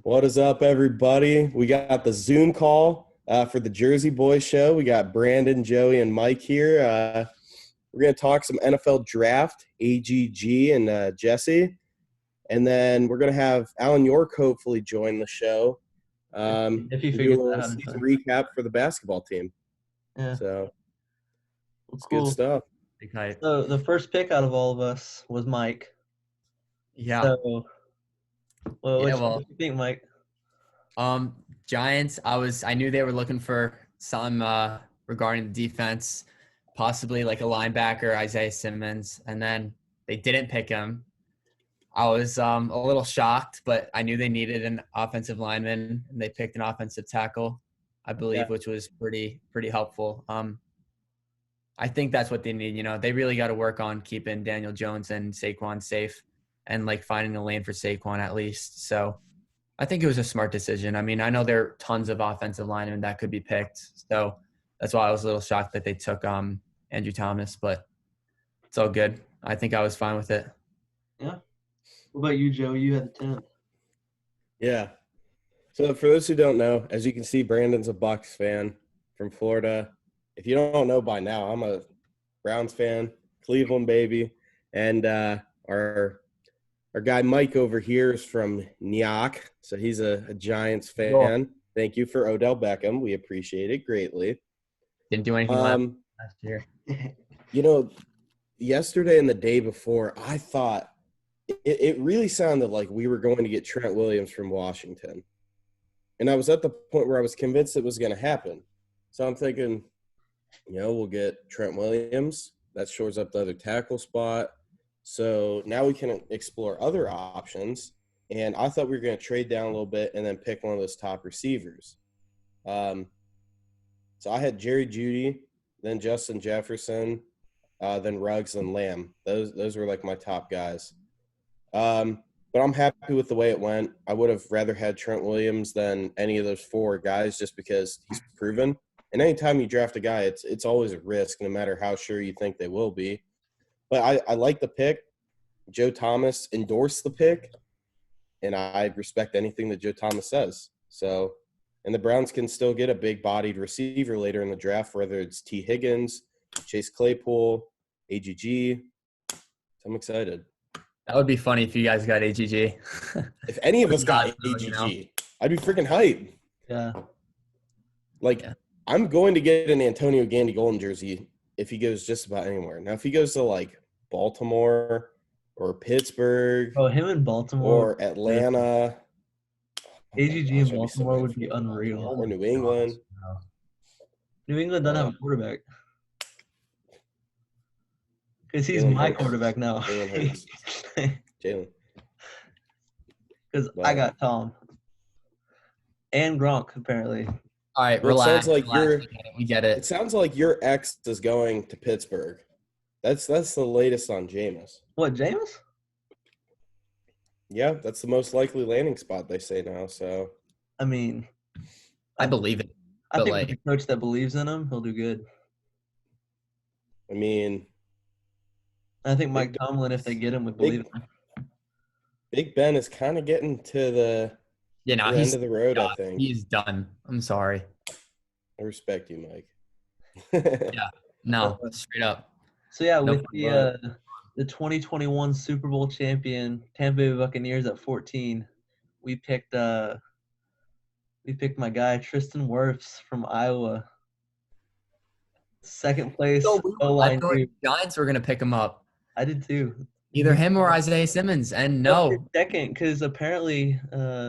What is up, everybody? We got the Zoom call for the Jersey Boys show. We got Brandon, Joey, and Mike here. We're going to talk some NFL draft, AGG, and Jesse. And then we're going to have Alan York hopefully join the show. If he do figures a little that out. season recap for the basketball team. Yeah. So it's Cool. good stuff. Big hype. So the first pick out of all of us was Mike. Yeah. So, what do you think, Mike? Giants. I knew they were looking for some regarding the defense, possibly like a linebacker, Isaiah Simmons, and then they didn't pick him. I was a little shocked, but I knew they needed an offensive lineman, and they picked an offensive tackle, I believe, which was pretty helpful. I think that's what they need. You know, they really got to work on keeping Daniel Jones and Saquon safe, and like finding a lane for Saquon at least. So I think it was a smart decision. I mean, I know there are tons of offensive linemen that could be picked, so that's why I was a little shocked that they took Andrew Thomas, but it's all good. I think I was fine with it. Yeah. What about you, Joe? You had the 10th. Yeah. So for those who don't know, as you can see, Brandon's a Bucs fan from Florida. If you don't know by now, I'm a Browns fan, Cleveland baby, and our guy Mike over here is from Nyack, so he's a Giants fan. Cool. Thank you for Odell Beckham. We appreciate it greatly. Didn't do anything last year. You know, yesterday and the day before, I thought it really sounded like we were going to get Trent Williams from Washington. And I was at the point where I was convinced it was going to happen. So I'm thinking, you know, we'll get Trent Williams. That shores up the other tackle spot. So now we can explore other options. And I thought we were going to trade down a little bit and then pick one of those top receivers. So I had Jerry Jeudy, then Justin Jefferson, then Ruggs and Lamb. Those were like my top guys. But I'm happy with the way it went. I would have rather had Trent Williams than any of those four guys just because he's proven. And anytime you draft a guy, it's always a risk, no matter how sure you think they will be. But I like the pick. Joe Thomas endorsed the pick, and I respect anything that Joe Thomas says. So, and the Browns can still get a big-bodied receiver later in the draft, whether it's T. Higgins, Chase Claypool, AGG. So I'm excited. That would be funny if you guys got AGG. If any of us got AGG, you know? I'd be freaking hyped. Yeah. I'm going to get an Antonio Gandy-Golden jersey if he goes just about anywhere. Now, if he goes to, like, Baltimore or Pittsburgh. Oh, him in Baltimore. Or Atlanta. AGG in Baltimore would be unreal. Or New England. New England doesn't have a quarterback. Because he's my quarterback now. Jalen. Because I got Tom. And Gronk, apparently. All right, relax. It sounds like we get it. It sounds like your ex is going to Pittsburgh. That's the latest on Jameis. What, Jameis? Yeah, that's the most likely landing spot, they say now. So, I mean, I believe it. I think with a coach that believes in him, he'll do good. I mean, I think Mike Tomlin, if they get him, would believe him. Big Ben is kind of getting to the end of the road, I think. He's done. I'm sorry. I respect you, Mike. Yeah. No, straight up. So, yeah, with the 2021 Super Bowl champion Tampa Bay Buccaneers at 14, we picked my guy Tristan Wirfs from Iowa. Second place. I thought the Giants were going to pick him up. I did too. Either him or Isaiah Simmons, and no. Second, because apparently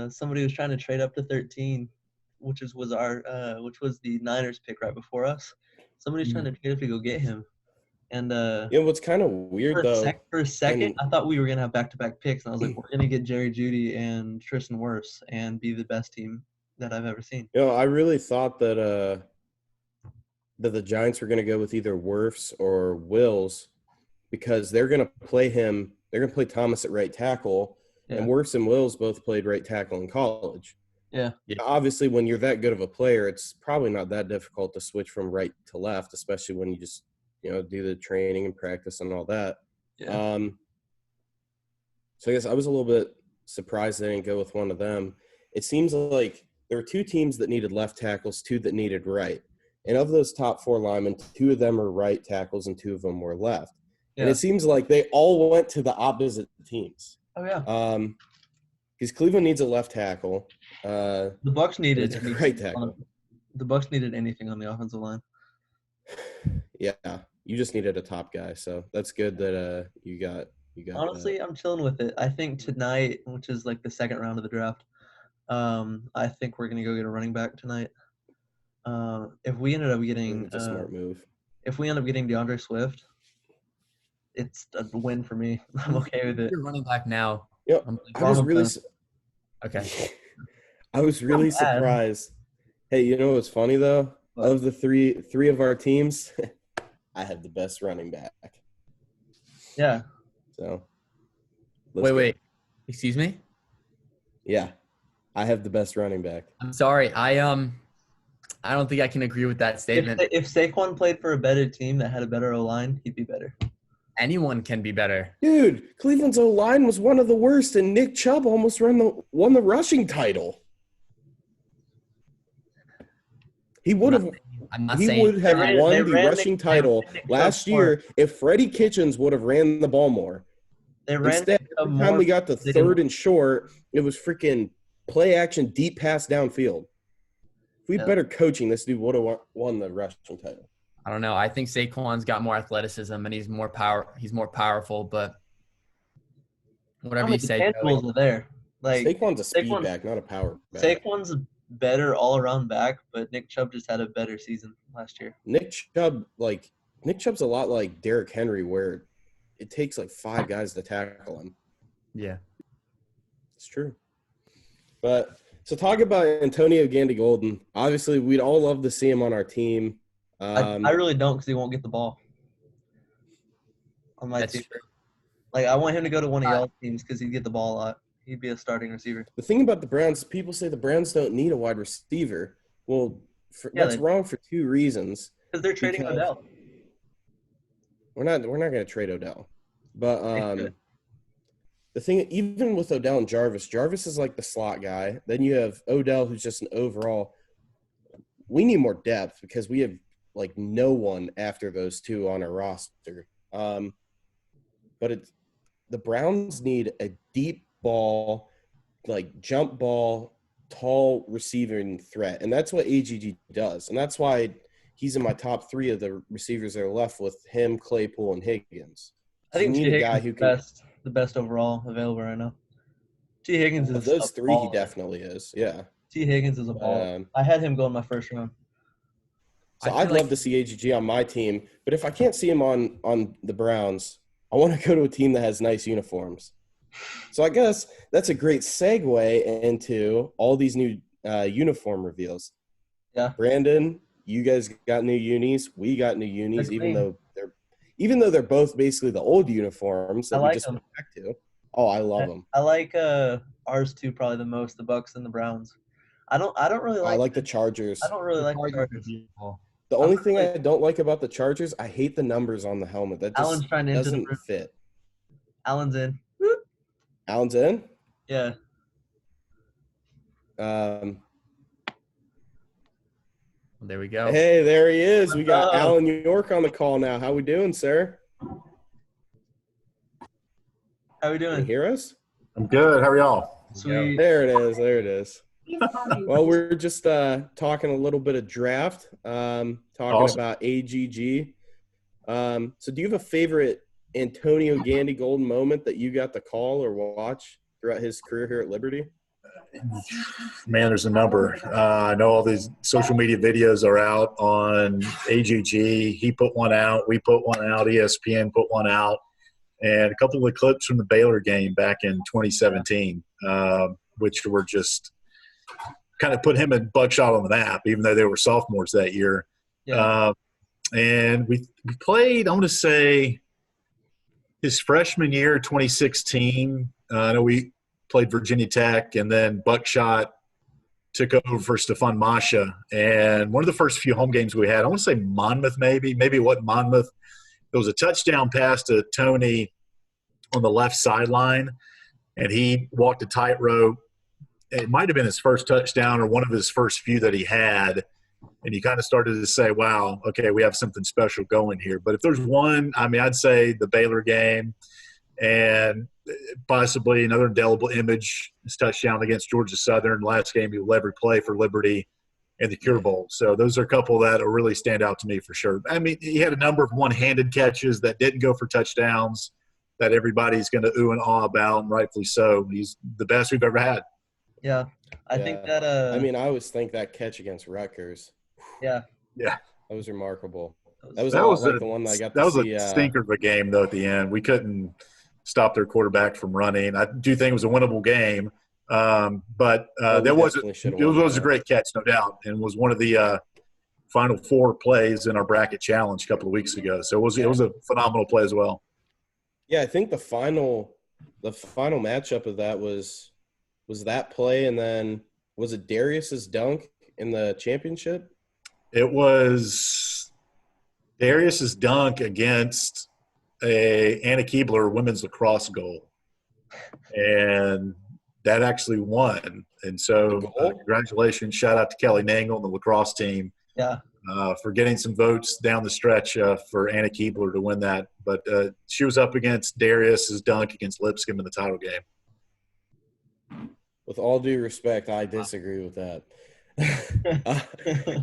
somebody was trying to trade up to 13, which was the Niners pick right before us. Somebody's trying to trade up to go get him. And what's kind of weird for a second, I thought we were gonna have back-to-back picks, and I was like, we're gonna get Jerry Jeudy and Tristan Wirfs and be the best team that I've ever seen. I really thought that the Giants were gonna go with either Wirfs or Wills because they're gonna play him. They're gonna play Thomas at right tackle, and Wirfs and Wills both played right tackle in college. Yeah. Obviously, when you're that good of a player, it's probably not that difficult to switch from right to left, especially when you just do the training and practice and all that. Yeah. So I guess I was a little bit surprised they didn't go with one of them. it seems like there were 2 teams that needed left tackles, 2 that needed right. And of those top 4 linemen, 2 of them are right tackles and 2 of them were left. Yeah. And it seems like they all went to the opposite teams. Oh, yeah. Because Cleveland needs a left tackle. The Bucs needed a right tackle. The Bucs needed anything on the offensive line. Yeah, you just needed a top guy, so that's good that you got. Honestly, I'm chilling with it. I think tonight, which is like the second round of the draft, I think we're gonna go get a running back tonight. If we ended up getting it's a smart move. If we end up getting DeAndre Swift, it's a win for me. I'm okay with it. You're running back now. Yeah, I was really okay. I was really surprised. Hey, you know what's funny though? What? Of the three of our teams, I have the best running back. Yeah. So. Wait. Excuse me? Yeah, I have the best running back. I'm sorry. I don't think I can agree with that statement. If Saquon played for a better team that had a better O-line, he'd be better. Anyone can be better. Dude, Cleveland's O-line was one of the worst, and Nick Chubb almost won the rushing title. He would have won the rushing title last year if Freddie Kitchens would have ran the ball more. Instead, every time we got to third and short, it was freaking play action, deep pass downfield. If we had better coaching, this dude would have won the rushing title. I don't know. I think Saquon's got more athleticism and he's more powerful, but whatever you say. Are there. Like Saquon's a speed back, not a power back. Saquon's a better all-around back, but Nick Chubb just had a better season last year. Nick Chubb's a lot like Derrick Henry, where it takes like 5 guys to tackle him. Yeah. It's true. But so talk about Antonio Gandy-Golden. Obviously, we'd all love to see him on our team. I really don't, because he won't get the ball on my team. True. Like, I want him to go to one of y'all's teams because he'd get the ball a lot. He'd be a starting receiver. The thing about the Browns, people say the Browns don't need a wide receiver. Well, that's wrong for 2 reasons. Because they're trading Odell. We're not going to trade Odell. But the thing, even with Odell and Jarvis is like the slot guy. Then you have Odell, who's just an overall. We need more depth because we have like no one after those 2 on our roster. But the Browns need a deep ball, like jump ball, tall receiving threat. And that's what AGG does. And that's why he's in my top 3 of the receivers that are left with him, Claypool, and Higgins. I think T. Higgins is the best overall available right now. T. Higgins is of those 3, he definitely is. Yeah. T. Higgins is a ball. I had him go in my first round. So I'd love to see AGG on my team, but if I can't see him on the Browns, I want to go to a team that has nice uniforms. So I guess that's a great segue into all these new uniform reveals. Yeah. Brandon, you guys got new unis. We got new unis, even though they're both basically the old uniforms that we just went back to. Oh, I love them. I like ours too, probably the most, the Bucks and the Browns. I don't really like. I like the Chargers. I don't really like the Chargers. The only thing I don't like about the Chargers, I hate the numbers on the helmet. That just doesn't fit. Allen's in. Allen's in? Yeah. There we go. Hey, there he is. We got Alan York on the call now. How we doing, sir? How we doing? Can you hear us? I'm good. How are y'all? Sweet. There it is. There it is. Well, we're just talking a little bit of draft, talking about AGG. So do you have a favorite Antonio Gandy-Golden moment that you got to call or watch throughout his career here at Liberty? Man, there's a number. I know all these social media videos are out on AGG. He put one out. We put one out. ESPN put one out. And a couple of the clips from the Baylor game back in 2017, which were just kind of put him and Buckshot on the map, even though they were sophomores that year. Yeah. And we played, I want to say, his freshman year, 2016. I know we played Virginia Tech, and then Buckshot took over for Stefan Masha. And one of the first few home games we had, I want to say Monmouth maybe it wasn't Monmouth. There was a touchdown pass to Tony on the left sideline, and he walked a tightrope it might have been his first touchdown or one of his first few that he had. And you kind of started to say, wow, okay, we have something special going here. But if there's one, I mean, I'd say the Baylor game and possibly another indelible image, his touchdown against Georgia Southern, last game he will ever play for Liberty, and the Cure Bowl. So those are a couple that will really stand out to me for sure. I mean, he had a number of one-handed catches that didn't go for touchdowns that everybody's going to ooh and ah about, and rightfully so. He's the best we've ever had. Yeah. I think that I mean, I always think that catch against Rutgers. Yeah. Yeah. That was remarkable. That was like the one that I got that to was see. A stinker of a game, though, at the end. We couldn't stop their quarterback from running. I do think it was a winnable game. But it was a great catch, no doubt, and was one of the final 4 plays in our bracket challenge a couple of weeks ago. So it was a phenomenal play as well. Yeah, I think the final matchup of that was that play, and then was it Darius's dunk in the championship? It was Darius's dunk against a Anna Keebler women's lacrosse goal, and that actually won. And so congratulations, shout out to Kelly Nangle and the lacrosse team for getting some votes down the stretch for Anna Keebler to win that. But she was up against Darius's dunk against Lipscomb in the title game. With all due respect, I disagree with that.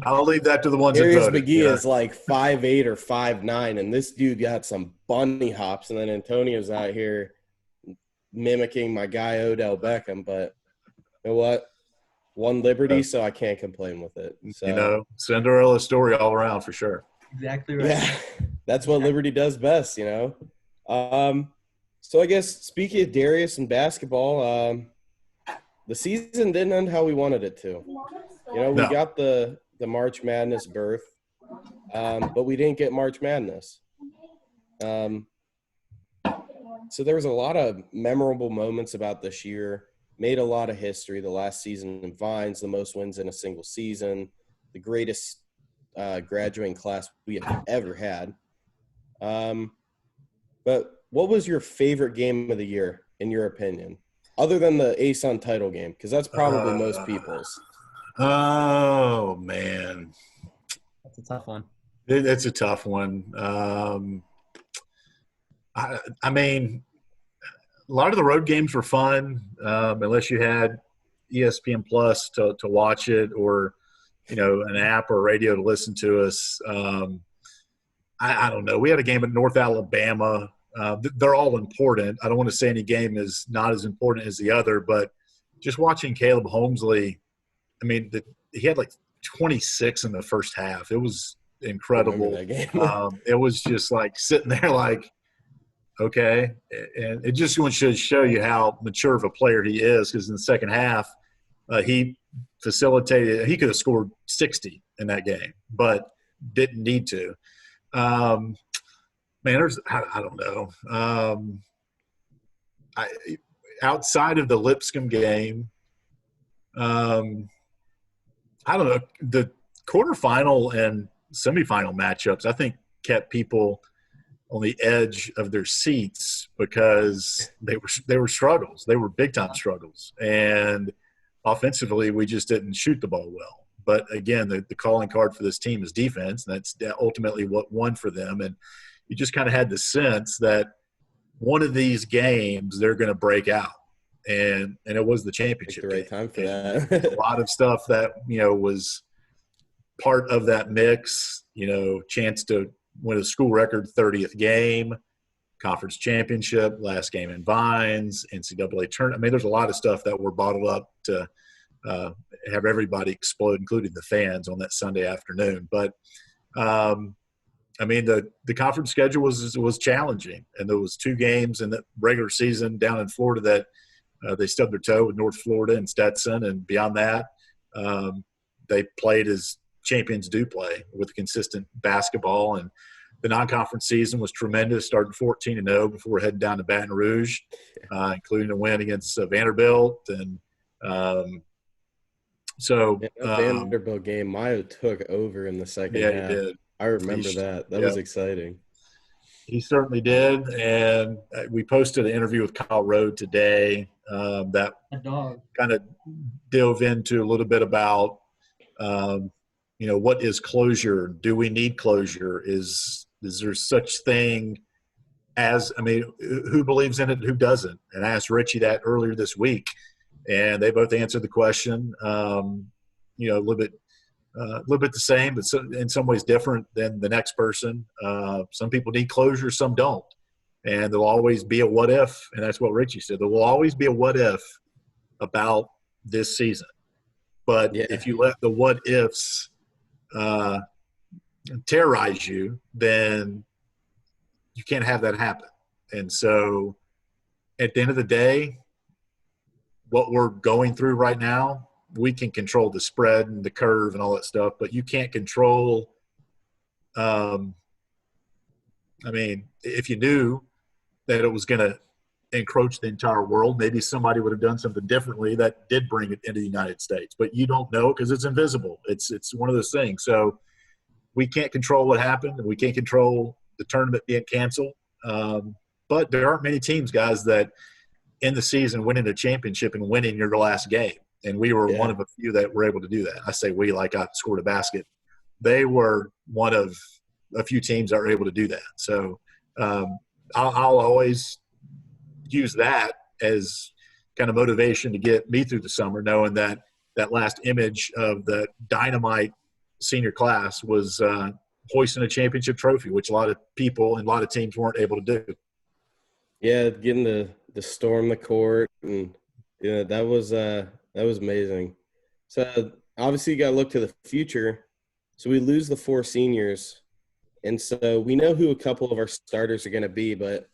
I'll leave that to the ones Darius that voted. McGee is like 5'8" or 5'9", and this dude got some bunny hops, and then Antonio's out here mimicking my guy Odell Beckham. But you know what? Won Liberty, so I can't complain with it. So, Cinderella story all around for sure. Exactly right. Yeah, that's what Liberty does best, So I guess speaking of Darius and basketball, the season didn't end how we wanted it to. We got the March Madness berth, but we didn't get March Madness. So there was a lot of memorable moments about this year. Made a lot of history. The last season in Vines, the most wins in a single season, the greatest graduating class we have ever had. But what was your favorite game of the year, in your opinion? Other than the ASUN title game, because that's probably most people's. Oh, man. That's a tough one. It's a tough one. I mean, a lot of the road games were fun, unless you had ESPN Plus to watch it or, an app or radio to listen to us. I don't know. We had a game at North Alabama. They're all important. I don't want to say any game is not as important as the other, but just watching Caleb Homesley, I mean, he had like 26 in the first half. It was incredible. That game. It was just like sitting there like, okay. And it just should show you how mature of a player he is, because in the second half, he facilitated – he could have scored 60 in that game, but didn't need to. Man, I don't know. Outside of the Lipscomb game, I don't know. The quarterfinal and semifinal matchups, I think, kept people on the edge of their seats because they were struggles. They were big-time struggles. And offensively, we just didn't shoot the ball well. But, again, the calling card for this team is defense, and that's ultimately what won for them. And you just kind of had the sense that one of these games they're going to break out, and it was the championship. The right time for that. A lot of stuff that was part of that mix. Chance to win a school record 30th game, conference championship, last game in Vines, NCAA tournament. I mean, there's a lot of stuff that were bottled up to have everybody explode, including the fans, on that Sunday afternoon. But I mean, the conference schedule was challenging, and there was 2 games in the regular season down in Florida that they stubbed their toe with North Florida and Stetson, and beyond that, they played as champions do play with consistent basketball. And the non-conference season was tremendous, starting 14-0 before heading down to Baton Rouge, including a win against Vanderbilt. And that Vanderbilt game, Mayo took over in the second half. Yeah, he did. I remember that. That was exciting. He certainly did. And we posted an interview with Kyle Rode today that A dog. kind of dove into a little bit about, what is closure? Do we need closure? Is there such thing as, who believes in it, who doesn't? And I asked Ritchie that earlier this week, and they both answered the question, a little bit the same, but in some ways different than the next person. Some people need closure, some don't. And there'll always be a what if, and that's what Ritchie said. There will always be a what if about this season. But if you let the what ifs terrorize you, then you can't have that happen. And so at the end of the day, what we're going through right now, we can control the spread and the curve and all that stuff, but you can't control if you knew that it was going to encroach the entire world, maybe somebody would have done something differently that did bring it into the United States. But you don't know because it's invisible. It's one of those things. So we can't control what happened, and we can't control the tournament being canceled. But there aren't many teams, guys, that in the season winning a championship and winning your last game. And we were one of a few that were able to do that. I say we like I scored a basket. They were one of a few teams that were able to do that. So I'll always use that as kind of motivation to get me through the summer, knowing that that last image of the dynamite senior class was hoisting a championship trophy, which a lot of people and a lot of teams weren't able to do. Yeah, getting to storm the court, and that was amazing. So obviously you got to look to the future. So we lose the 4 seniors, and so we know who a couple of our starters are going to be. But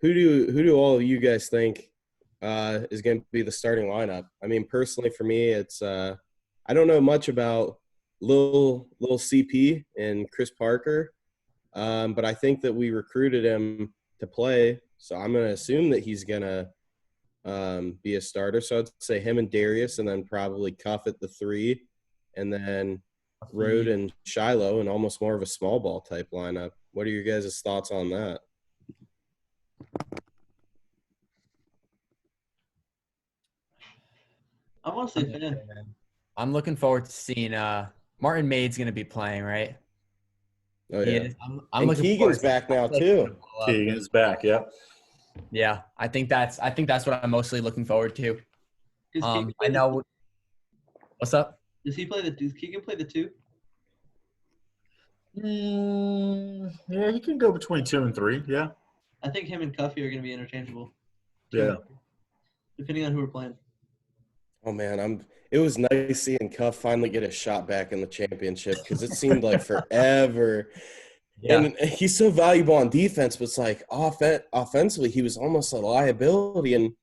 who do all of you guys think is going to be the starting lineup? I mean, personally for me, it's I don't know much about Lil CP and Chris Parker, but I think that we recruited him to play. So I'm going to assume that he's going to be a starter. So I'd say him and Darius, and then probably Cuff at the 3, and then Rode and Shiloh, and almost more of a small ball type lineup. What are your guys' thoughts on that? I'm honestly a fan. I'm looking forward to seeing Martin Maid's going to be playing, right? Oh, yeah. I'm looking Keegan's back now, too. Keegan's back, yeah. Yeah, I think that's what I'm mostly looking forward to. I know. What's up? Does Keegan play the 2? Yeah, he can go between 2 and 3. Yeah. I think him and Cuffy are going to be interchangeable. Yeah. Depending on who we're playing. Oh, man, it was nice seeing Cuff finally get a shot back in the championship, because it seemed like forever. Yeah. And he's so valuable on defense, but it's like offensively, he was almost a liability. And,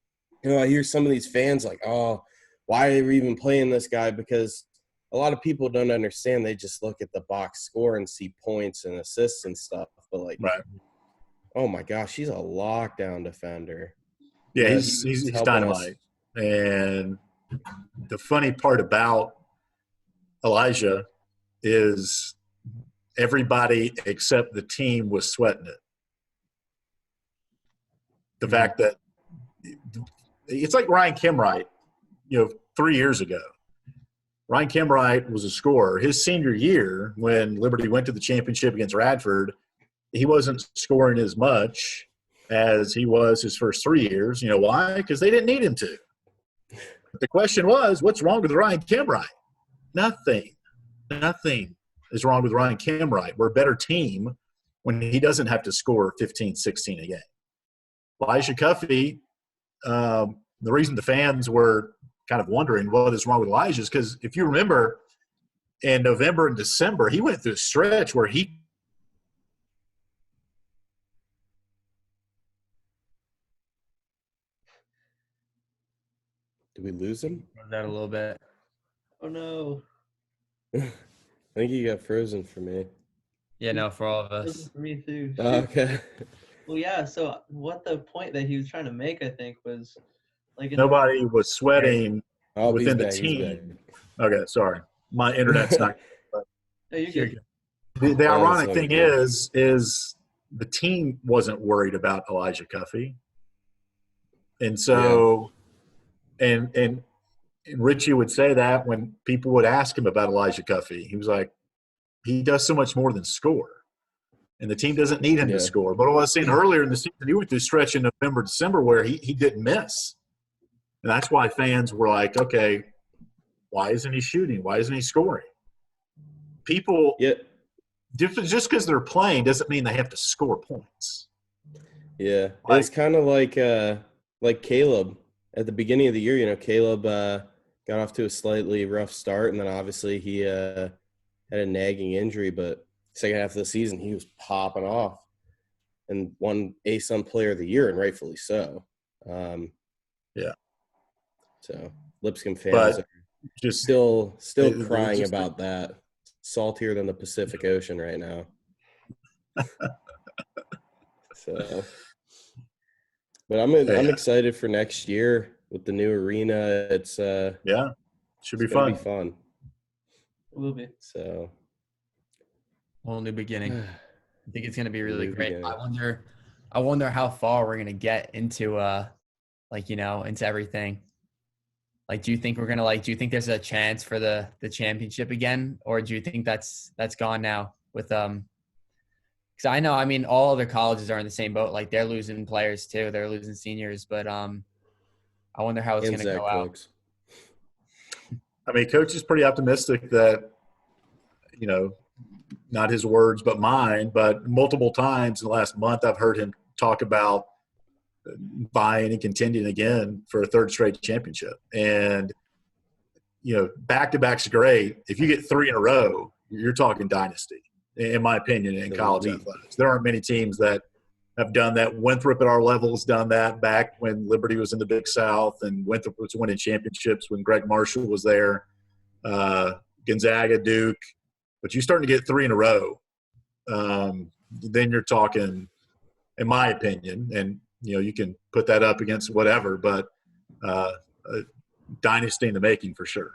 I hear some of these fans like, oh, why are we even playing this guy? Because a lot of people don't understand. They just look at the box score and see points and assists and stuff. But, like, right. Oh, my gosh, he's a lockdown defender. Yeah, he's dynamite. And the funny part about Elijah is everybody except the team was sweating it. The fact that it's like Ryan Kimwright, 3 years ago. Ryan Kimwright was a scorer. His senior year, when Liberty went to the championship against Radford, he wasn't scoring as much as he was his first 3 years. You know why? Because they didn't need him to. The question was, what's wrong with Ryan Kimwright? Nothing is wrong with Ryan Kimwright. We're a better team when he doesn't have to score 15, 16 a game. Elijah Cuffey, the reason the fans were kind of wondering what is wrong with Elijah is because if you remember in November and December, he went through a stretch where he Did we lose him? That a little bit. Oh, no. I think he got frozen for me. Yeah, no, for all of us. Frozen for me, too. Okay. Well, yeah, so what the point that he was trying to make, I think, was like nobody was sweating within the back, team. Okay, sorry. My internet's not. No, you're good. The ironic thing is the team wasn't worried about Elijah Cuffey. And so and Ritchie would say that when people would ask him about Elijah Cuffey. He was like, he does so much more than score. And the team doesn't need him to score. But I was saying earlier in the season, he went through a stretch in November, December where he didn't miss. And that's why fans were like, okay, why isn't he shooting? Why isn't he scoring? People just because they're playing doesn't mean they have to score points. Yeah. It's kind of like Caleb at the beginning of the year. You know, Caleb got off to a slightly rough start, and then obviously he had a nagging injury, but second half of the season he was popping off and won ASUN Player of the Year, and rightfully so. So Lipscomb fans are just still crying about that. Saltier than the Pacific Ocean right now. So, but I'm excited for next year with the new arena. It's should be fun. It will be. So, whole new beginning. I think it's going to be really great. I wonder how far we're going to get into into everything. Like, do you think do you think there's a chance for the championship again? Or do you think that's gone now with because I know, I mean, all other colleges are in the same boat. Like, they're losing players too. They're losing seniors, but I wonder how it's going to go out. I mean, Coach is pretty optimistic that, not his words but mine, but multiple times in the last month I've heard him talk about buying and contending again for a third straight championship. And, back-to-back's great. If you get 3 in a row, you're talking dynasty, in my opinion, in college athletics. There aren't many teams that have done that. Winthrop at our level has done that back when Liberty was in the Big South, and Winthrop was winning championships when Greg Marshall was there. Gonzaga, Duke. But you're starting to get 3 in a row. Then you're talking, in my opinion, and you can put that up against whatever, but a dynasty in the making for sure.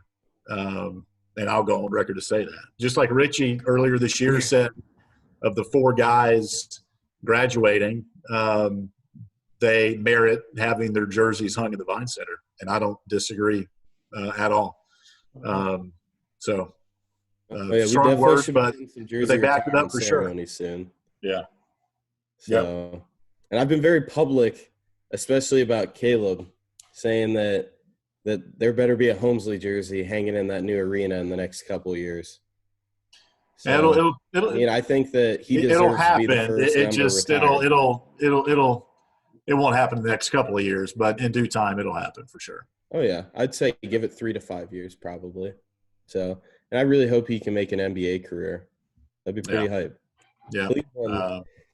And I'll go on record to say that. Just like Ritchie earlier this year said, of the 4 guys graduating, they merit having their jerseys hung in the Vine Center, and I don't disagree at all. Strong words, but they backed it up for sure. Soon. Yeah. So, and I've been very public, especially about Caleb, saying that there better be a Homesley jersey hanging in that new arena in the next couple of years. So, I think that he deserves to be the first it won't happen in the next couple of years, but in due time it'll happen for sure. Oh yeah, I'd say give it 3 to 5 years probably. So, and I really hope he can make an NBA career. That'd be pretty hype. Yeah.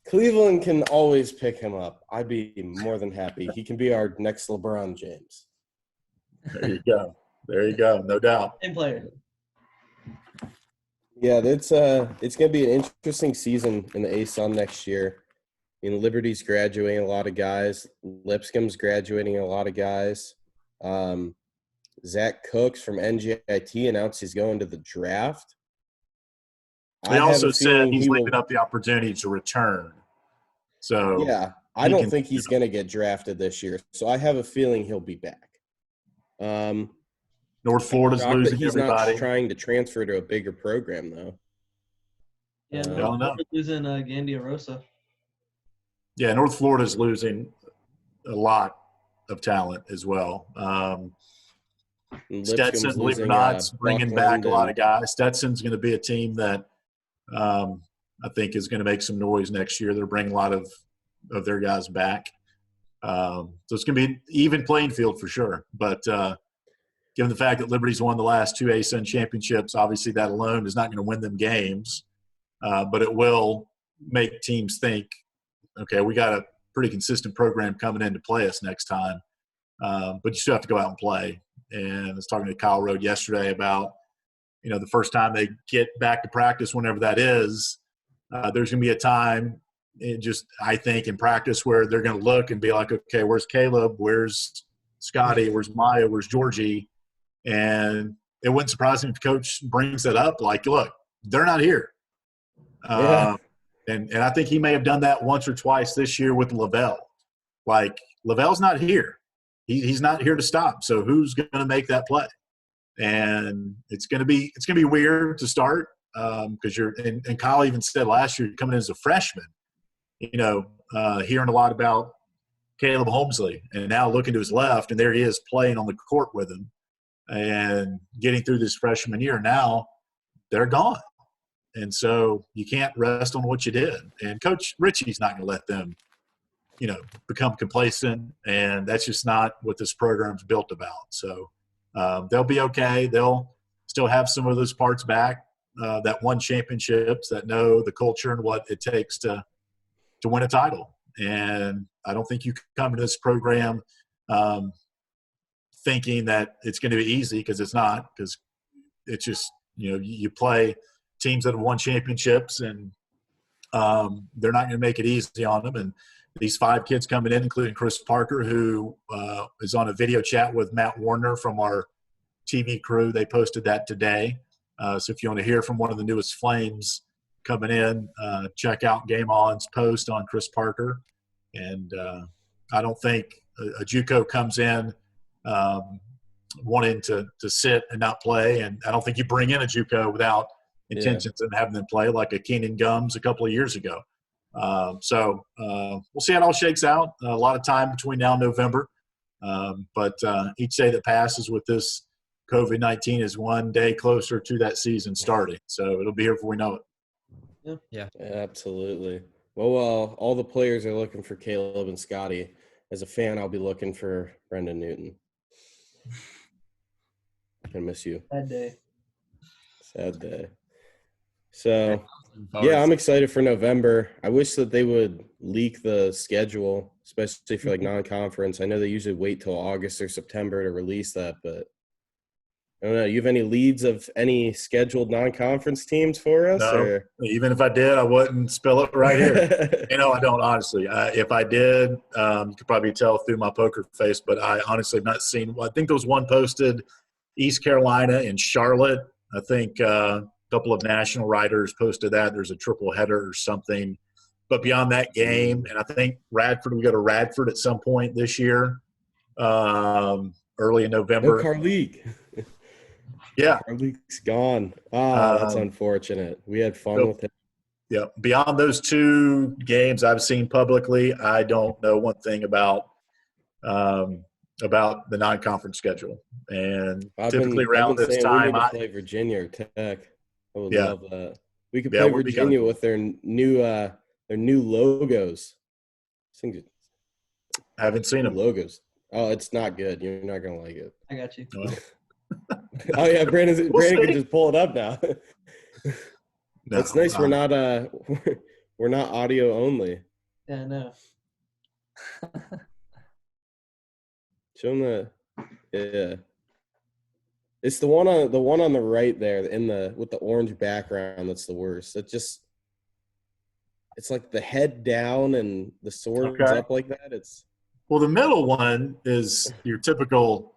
Cleveland can always pick him up. I'd be more than happy. He can be our next LeBron James. There you go. No doubt. Same player. Yeah, it's going to be an interesting season in the ASUN next year. I mean, Liberty's graduating a lot of guys. Lipscomb's graduating a lot of guys. Zach Cooks from NJIT announced he's going to the draft. He also said he's leaving up the opportunity to return. So yeah, I don't think he's going to get drafted this year. So I have a feeling he'll be back. North Florida's losing he's everybody. Not trying to transfer to a bigger program though. Yeah, North Florida's losing Gandy-Golden. Yeah, North Florida's losing a lot of talent as well. Stetson, believe it or not, bringing back a lot of guys. Stetson's going to be a team that I think is going to make some noise next year. They're bringing a lot of their guys back. So it's going to be an even playing field for sure. But given the fact that Liberty's won the last 2 ASUN championships, obviously that alone is not going to win them games. But it will make teams think, okay, we got a pretty consistent program coming in to play us next time. But you still have to go out and play. And I was talking to Kyle Rode yesterday about, the first time they get back to practice, whenever that is, there's going to be a time, I think, in practice where they're going to look and be like, okay, where's Caleb? Where's Scotty? Where's Maya? Where's Georgie? And it wouldn't surprise me if the coach brings that up, like, look, they're not here. And I think he may have done that once or twice this year with Lavelle. Like, Lavelle's not here. he's not here to stop. So who's going to make that play? And it's going to be weird to start because and Kyle even said last year coming in as a freshman, hearing a lot about Caleb Homesley, and now looking to his left, and there he is playing on the court with him and getting through this freshman year. Now they're gone. And so you can't rest on what you did. And Coach Ritchie's not going to let them, become complacent, and that's just not what this program's built about. So they'll be okay. They'll still have some of those parts back that won championships, that know the culture and what it takes to win a title. And I don't think you come to this program thinking that it's going to be easy, because it's not, because it's just, you play teams that have won championships, and they're not going to make it easy on them. And these 5 kids coming in, including Chris Parker, who is on a video chat with Matt Warner from our TV crew. They posted that today. So if you want to hear from one of the newest Flames coming in, check out Game On's post on Chris Parker. And I don't think a JUCO comes in wanting to sit and not play. And I don't think you bring in a JUCO without intentions of having them play, like a Keenan Gums a couple of years ago. So we'll see how it all shakes out. A lot of time between now and November. But each day that passes with this COVID-19 is one day closer to that season starting. So it'll be here before we know it. Yeah. Absolutely. Well, all the players are looking for Caleb and Scotty. As a fan, I'll be looking for Brendan Newton. I miss you. Sad day. So, yeah, I'm excited for November. I wish that they would leak the schedule, especially for non-conference. I know they usually wait till August or September to release that, but I don't know. You have any leads of any scheduled non-conference teams for us? No, or? Even if I did, I wouldn't spell it right here. I don't, honestly. If I did, you could probably tell through my poker face, but I honestly have not seen – I think there was one posted East Carolina and Charlotte. I think a couple of national writers posted that. There's a triple header or something. But beyond that game, and I think Radford – we go to Radford at some point this year, early in November. No Carleague. Yeah. Carleague's gone. That's unfortunate. We had fun with him. Yeah. Beyond those 2 games I've seen publicly, I don't know one thing about the non-conference schedule. And typically around this time, we need to play Virginia or Tech. I would love that. We could play Virginia with their new logos. I haven't seen them. Logos. Oh, it's not good. You're not gonna like it. I got you. Oh yeah, Brandon can just pull it up now. No, it's nice we're not audio only. Yeah, I know. Show them it's the one on the right there with the orange background that's the worst. It's like the head down and the sword's up like that. Well, the middle one is your typical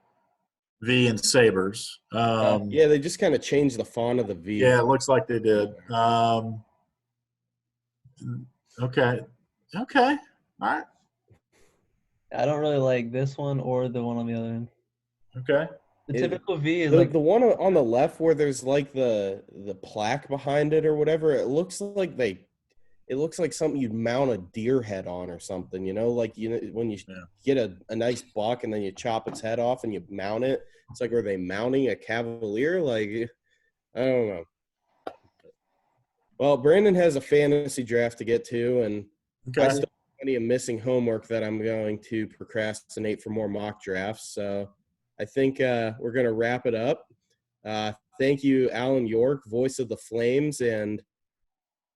V and Sabres. Yeah, they just kind of changed the font of the V. Yeah, it looks like they did. Okay. All right. I don't really like this one or the one on the other end. Okay. The typical V is the one on the left where there's like the plaque behind it or whatever. It looks like something you'd mount a deer head on or something, when you get a nice buck and then you chop its head off and you mount it. It's like, are they mounting a cavalier? Like, I don't know. Well, Brandon has a fantasy draft to get to, and I still have plenty of missing homework that I'm going to procrastinate for more mock drafts. So I think we're going to wrap it up. Thank you, Alan York, voice of the Flames and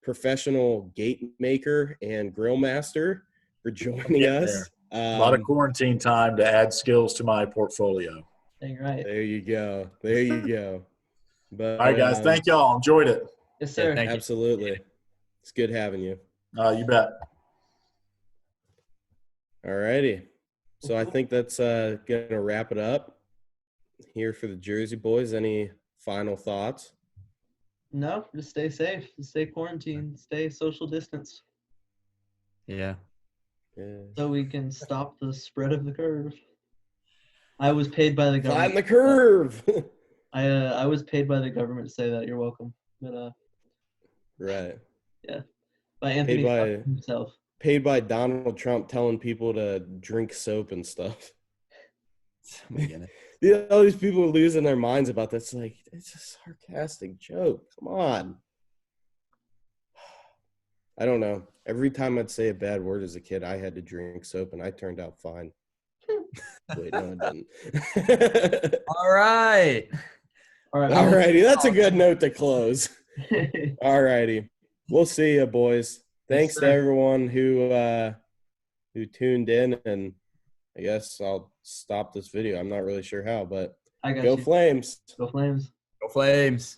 professional gate maker and grill master, for joining us. A lot of quarantine time to add skills to my portfolio. Dang right. There you go. But, all right, guys. Thank y'all. Enjoyed it. Yes, sir. Yeah, absolutely. It's good having you. You bet. All righty. So I think that's going to wrap it up here for the Jersey boys. Any final thoughts? No, just stay safe, stay quarantined, stay social distance. Yeah. So we can stop the spread of the curve. I was paid by the Flatten government. the curve. I was paid by the government to say that. You're welcome. But Right. yeah, by Anthony Fauci himself. Paid by Donald Trump telling people to drink soap and stuff. Oh my goodness. Yeah, all these people are losing their minds about this. Like, it's a sarcastic joke. Come on. I don't know. Every time I'd say a bad word as a kid, I had to drink soap, and I turned out fine. Wait, no, I didn't. All right. All right. All righty. That's a good note to close. All righty. We'll see you, boys. Thanks to everyone who tuned in, and I guess I'll stop this video. I'm not really sure how, but I got go you. Flames. Go Flames. Go Flames.